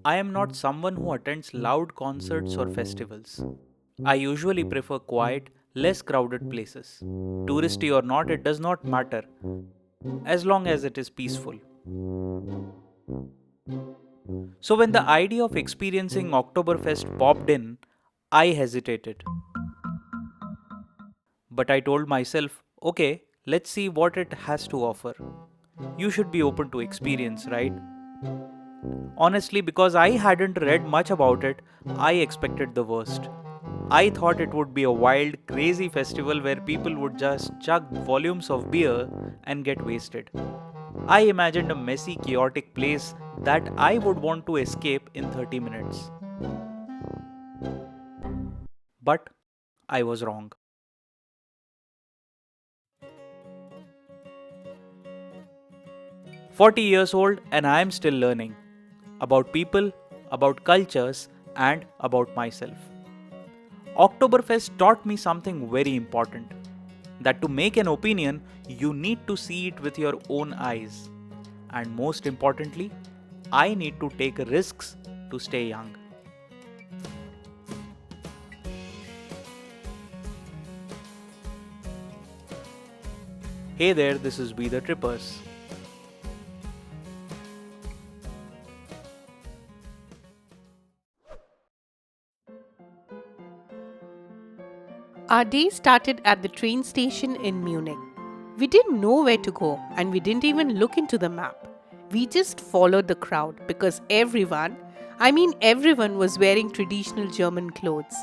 I am not someone who attends loud concerts or festivals. I usually prefer quiet, less crowded places. Touristy or not, it does not matter as long as it is peaceful. So, when the idea of experiencing Oktoberfest popped in, I hesitated. But I told myself, okay, let's see what it has to offer. You should be open to experience, right? Honestly, because I hadn't read much about it, I expected the worst. I thought it would be a wild, crazy festival where people would just chug volumes of beer and get wasted. I imagined a messy, chaotic place that I would want to escape in 30 minutes. But I was wrong. 40 years old and I am still learning about people, about cultures, and about myself. Oktoberfest taught me something very important, that to make an opinion, you need to see it with your own eyes. And most importantly, I need to take risks to stay young. Hey there, this is We the Trippers. Our day started at the train station in Munich. We didn't know where to go and we didn't even look into the map. We just followed the crowd because everyone was wearing traditional German clothes.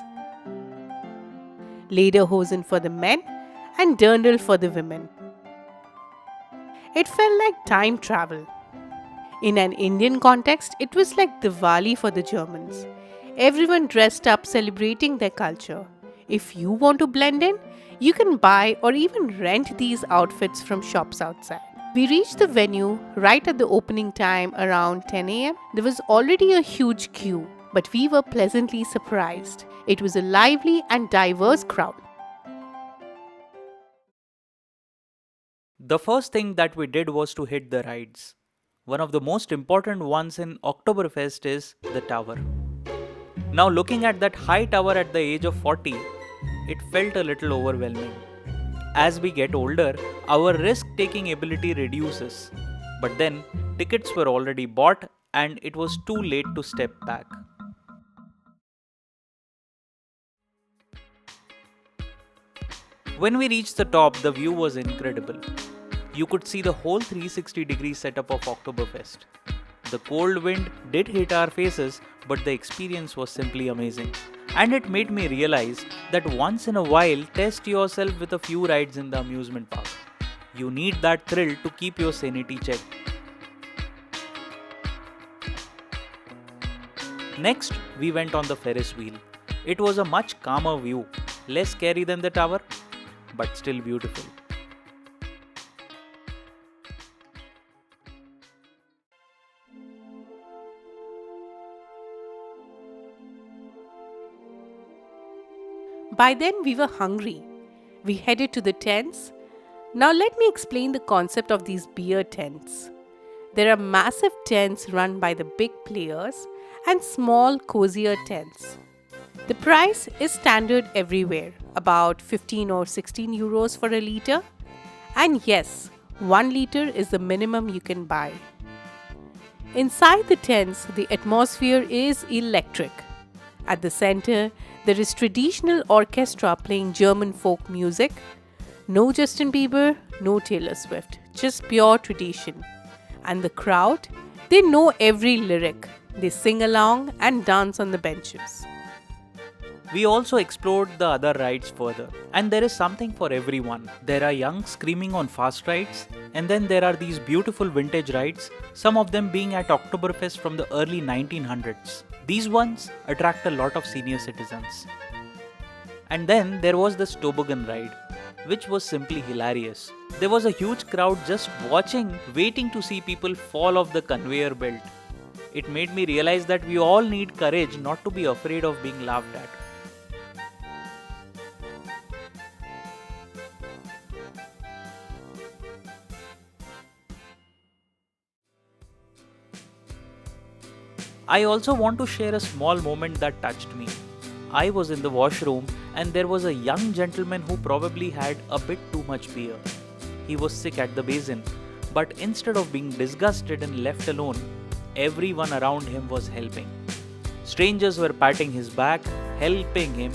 Lederhosen for the men and dirndl for the women. It felt like time travel. In an Indian context, it was like Diwali for the Germans. Everyone dressed up celebrating their culture. If you want to blend in, you can buy or even rent these outfits from shops outside. We reached the venue right at the opening time around 10 am. There was already a huge queue, but we were pleasantly surprised. It was a lively and diverse crowd. The first thing that we did was to hit the rides. One of the most important ones in Oktoberfest is the tower. Now, looking at that high tower at the age of 40, it felt a little overwhelming. As we get older, our risk taking ability reduces. But then, tickets were already bought and it was too late to step back. When we reached the top, the view was incredible. You could see the whole 360-degree setup of Oktoberfest. The cold wind did hit our faces, but the experience was simply amazing. And it made me realize that once in a while, test yourself with a few rides in the amusement park. You need that thrill to keep your sanity checked. Next, we went on the Ferris wheel. It was a much calmer view, less scary than the tower, but still beautiful. By then, we were hungry. We headed to the tents. Now, let me explain the concept of these beer tents. There are massive tents run by the big players and small, cozier tents. The price is standard everywhere, about 15 or 16 euros for a liter. And yes, 1 liter is the minimum you can buy. Inside the tents, the atmosphere is electric. At the center, there is traditional orchestra playing German folk music. No Justin Bieber, no Taylor Swift, just pure tradition. And the crowd, they know every lyric. They sing along and dance on the benches. We also explored the other rides further, and there is something for everyone. There are young screaming on fast rides, and then there are these beautiful vintage rides, some of them being at Oktoberfest from the early 1900s. These ones attract a lot of senior citizens. And then there was the toboggan ride, which was simply hilarious. There was a huge crowd just watching, waiting to see people fall off the conveyor belt. It made me realize that we all need courage not to be afraid of being laughed at. I also want to share a small moment that touched me. I was in the washroom and there was a young gentleman who probably had a bit too much beer. He was sick at the basin, but instead of being disgusted and left alone, everyone around him was helping. Strangers were patting his back, helping him,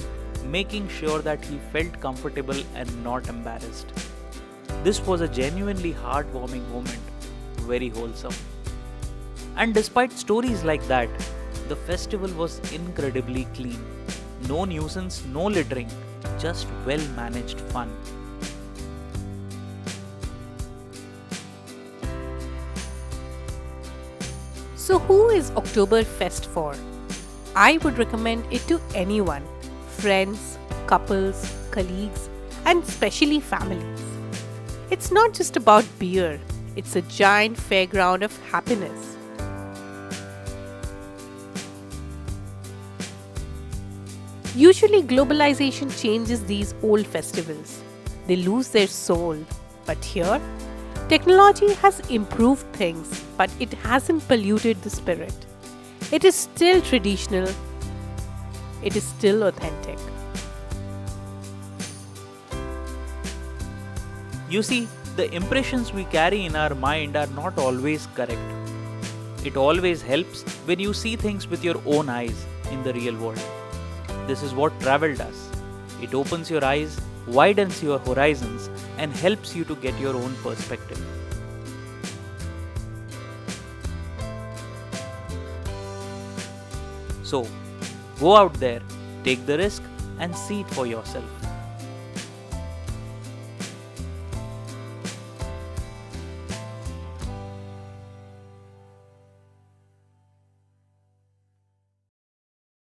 making sure that he felt comfortable and not embarrassed. This was a genuinely heartwarming moment, very wholesome. And despite stories like that, the festival was incredibly clean. No nuisance, no littering, just well managed fun. So, who is Oktoberfest for? I would recommend it to anyone, friends, couples, colleagues, and especially families. It's not just about beer, it's a giant fairground of happiness. Usually, globalization changes these old festivals. They lose their soul. But here, technology has improved things, but it hasn't polluted the spirit. It is still traditional, it is still authentic. You see, the impressions we carry in our mind are not always correct. It always helps when you see things with your own eyes in the real world. This is what travel does. It opens your eyes, widens your horizons, and helps you to get your own perspective. So, go out there, take the risk, and see it for yourself.